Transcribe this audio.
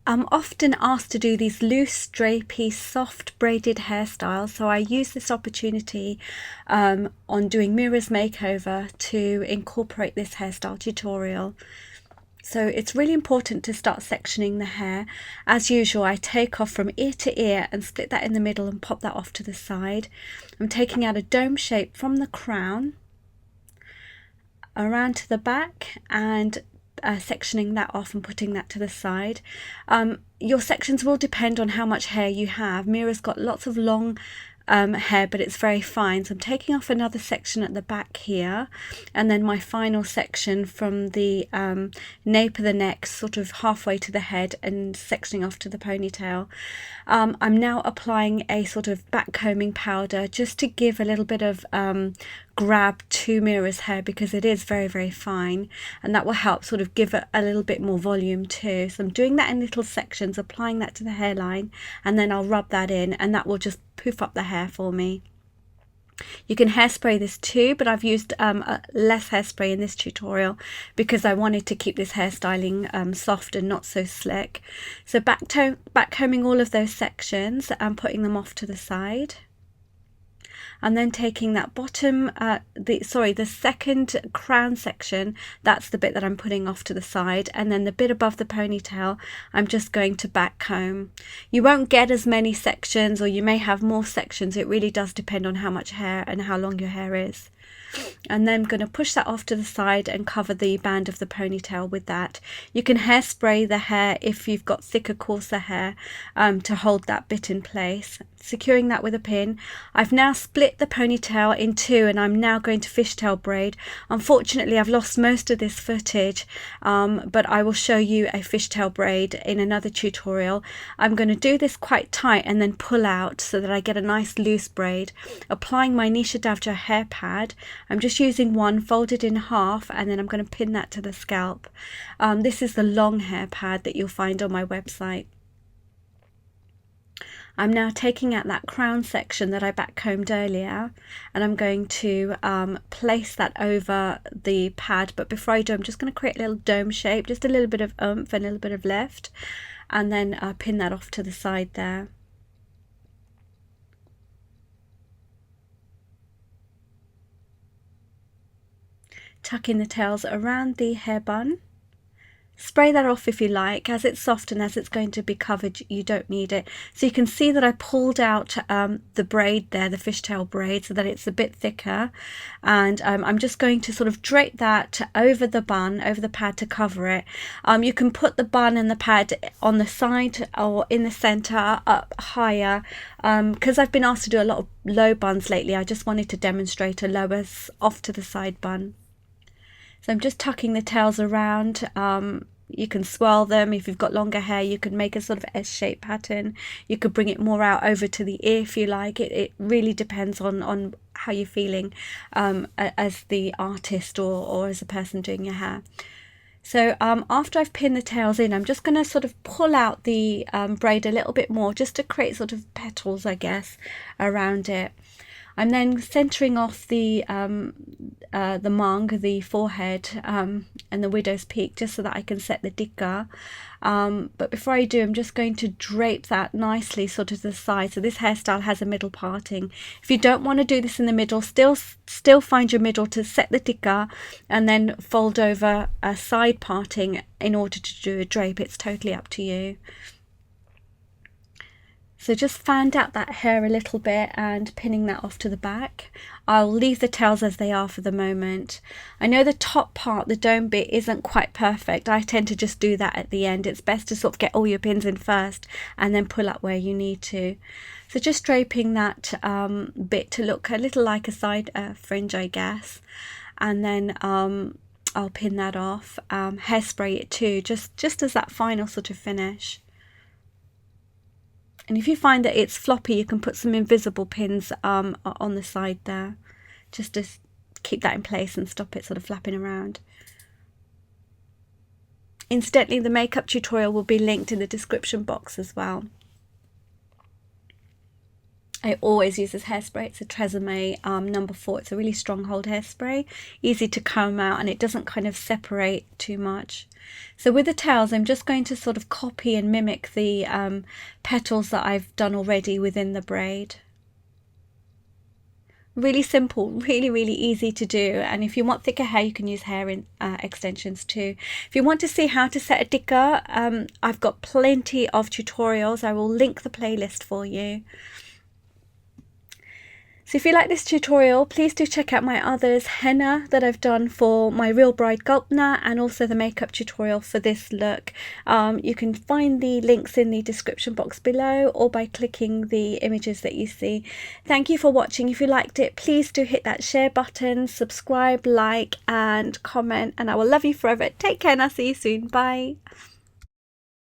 I'm often asked to do these loose, drapey, soft braided hairstyles, so I use this opportunity on doing Meera's makeover to incorporate this hairstyle tutorial. So it's really important to start sectioning the hair. As usual, I take off from ear to ear and split that in the middle and pop that off to the side. I'm taking out a dome shape from the crown around to the back and sectioning that off and putting that to the side. Your sections will depend on how much hair you have. Meera's got lots of long hair, but it's very fine, so I'm taking off another section at the back here, and then my final section from the nape of the neck sort of halfway to the head and sectioning off to the ponytail. I'm now applying a sort of back combing powder just to give a little bit of grab to Meera's hair, because it is very, very fine, and that will help sort of give it a little bit more volume too. So I'm doing that in little sections, applying that to the hairline, and then I'll rub that in, and that will just poof up the hair for me. You can hairspray this too, but I've used less hairspray in this tutorial because I wanted to keep this hairstyling soft and not so slick. So back combing all of those sections and putting them off to the side. And then taking that bottom, the second crown section, that's the bit that I'm putting off to the side, and then the bit above the ponytail, I'm just going to back comb. You won't get as many sections, or you may have more sections. It really does depend on how much hair and how long your hair is. And then I'm going to push that off to the side and cover the band of the ponytail with that. You can hairspray the hair if you've got thicker, coarser hair to hold that bit in place. Securing that with a pin. I've now split the ponytail in two, and I'm now going to fishtail braid. Unfortunately, I've lost most of this footage, but I will show you a fishtail braid in another tutorial. I'm going to do this quite tight and then pull out so that I get a nice loose braid. Applying my Nisha.Davdra hair pad. I'm just using one, folded in half, and then I'm going to pin that to the scalp. This is the long hair pad that you'll find on my website. I'm now taking out that crown section that I back combed earlier, and I'm going to place that over the pad. But before I do, I'm just going to create a little dome shape, just a little bit of oomph and a little bit of lift, and then pin that off to the side there. Tuck in the tails around the hair bun. Spray that off if you like. As it's soft and as it's going to be covered, you don't need it. So you can see that I pulled out the braid there, the fishtail braid, so that it's a bit thicker, and I'm just going to sort of drape that over the bun, over the pad, to cover it. You can put the bun and the pad on the side or in the center, up higher. Because I've been asked to do a lot of low buns lately, I just wanted to demonstrate a lower off to the side bun. So I'm just tucking the tails around. You can swirl them. If you've got longer hair, you could make a sort of S-shaped pattern. You could bring it more out over to the ear if you like. It really depends on how you're feeling as the artist or as a person doing your hair. So after I've pinned the tails in, I'm just going to sort of pull out the braid a little bit more, just to create sort of petals, I guess, around it. I'm then centering off the mung, the forehead, and the widow's peak, just so that I can set the dikka. But before I do, I'm just going to drape that nicely sort of to the side. So this hairstyle has a middle parting. If you don't want to do this in the middle, still find your middle to set the dikka, and then fold over a side parting in order to do a drape. It's totally up to you. So just fanned out that hair a little bit and pinning that off to the back. I'll leave the tails as they are for the moment. I know the top part, the dome bit, isn't quite perfect. I tend to just do that at the end. It's best to sort of get all your pins in first and then pull up where you need to. So just draping that bit to look a little like a side fringe, I guess. And then I'll pin that off, hairspray it too, just as that final sort of finish. And if you find that it's floppy, you can put some invisible pins on the side there, just to keep that in place and stop it sort of flapping around. Incidentally, the makeup tutorial will be linked in the description box as well. I always use this hairspray. It's a Tresemme number 4. It's a really strong hold hairspray, easy to comb out, and it doesn't kind of separate too much. So with the tails, I'm just going to sort of copy and mimic the petals that I've done already within the braid. Really simple, really easy to do. And if you want thicker hair, you can use hair extensions too. If you want to see how to set a dicker, I've got plenty of tutorials. I will link the playlist for you. So if you like this tutorial, please do check out my others, henna that I've done for my Real Bride Gulpna, and also the makeup tutorial for this look. You can find the links in the description box below or by clicking the images that you see. Thank you for watching. If you liked it, please do hit that share button, subscribe, like and comment, and I will love you forever. Take care and I'll see you soon. Bye.